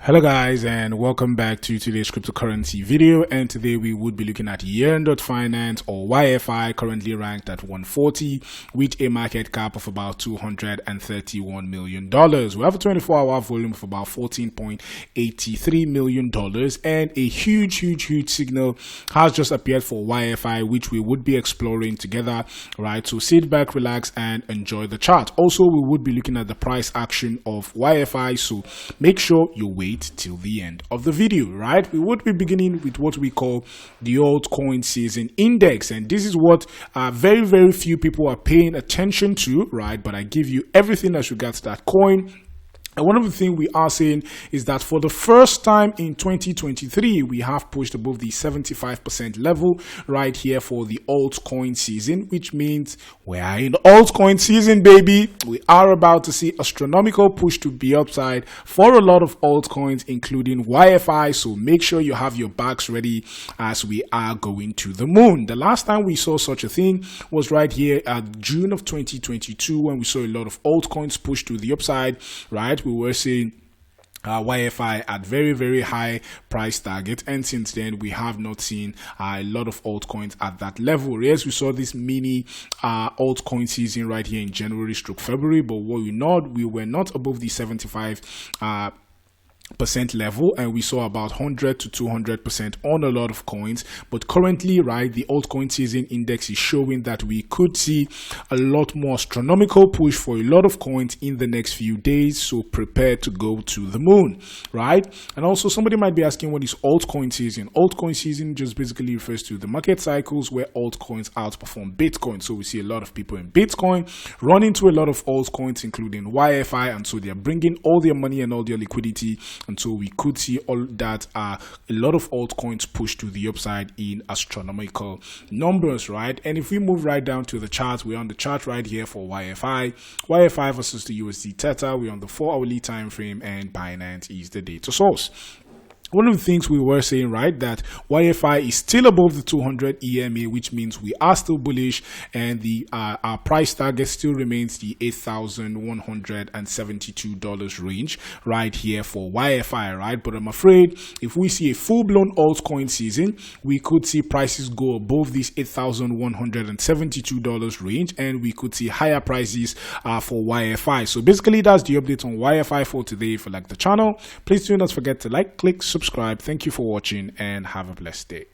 Hello guys, and welcome back to today's cryptocurrency video. And today we would be looking at YEARN.finance, or YFI, currently ranked at 140 with a market cap of about $231 million. We have a 24-hour volume of about $14.83 million, and a huge signal has just appeared for YFI, which we would be exploring together, right? So sit back, relax, and enjoy the chart. Also, we would be looking at the price action of YFI, so make sure you wait till the end of the video, right? We would be beginning with what we call the altcoin season index, and this is what very few people are paying attention to, right? But I give you everything as regards that coin. And one of the things we are saying is that for the first time in 2023, we have pushed above the 75% level right here for the altcoin season, which means we are in altcoin season, baby. We are about to see astronomical push to the upside for a lot of altcoins, including YFI. So make sure you have your bags ready as we are going to the moon. The last time we saw such a thing was right here at June of 2022, when we saw a lot of altcoins push to the upside, right? We were seeing YFI at very high price target, and since then we have not seen a lot of altcoins at that level. Yes, we saw this mini altcoin season right here in January/February, but we were not above the 75% level, and we saw about 100 to 200% on a lot of coins. But currently, right, the altcoin season index is showing that we could see a lot more astronomical push for a lot of coins in the next few days, so prepare to go to the moon, right? And also, somebody might be asking, what is altcoin season? Altcoin season just basically refers to the market cycles where altcoins outperform Bitcoin. So we see a lot of people in Bitcoin run into a lot of altcoins, including YFI, and so they're bringing all their money and all their liquidity. And so we could see all that a lot of altcoins push to the upside in astronomical numbers, right? And if we move right down to the chart, we're on the chart right here for YFI versus the USD Theta. We're on the 4-hourly time frame, and Binance is the data source. One of the things we were saying, right, that YFI is still above the 200 EMA, which means we are still bullish, and the our price target still remains the $8,172 range right here for YFI, right? But I'm afraid if we see a full-blown altcoin season, we could see prices go above this $8,172 range, and we could see higher prices for YFI. So basically, that's the update on YFI for today. If you like the channel, please do not forget to like, click, subscribe. Thank you for watching, and have a blessed day.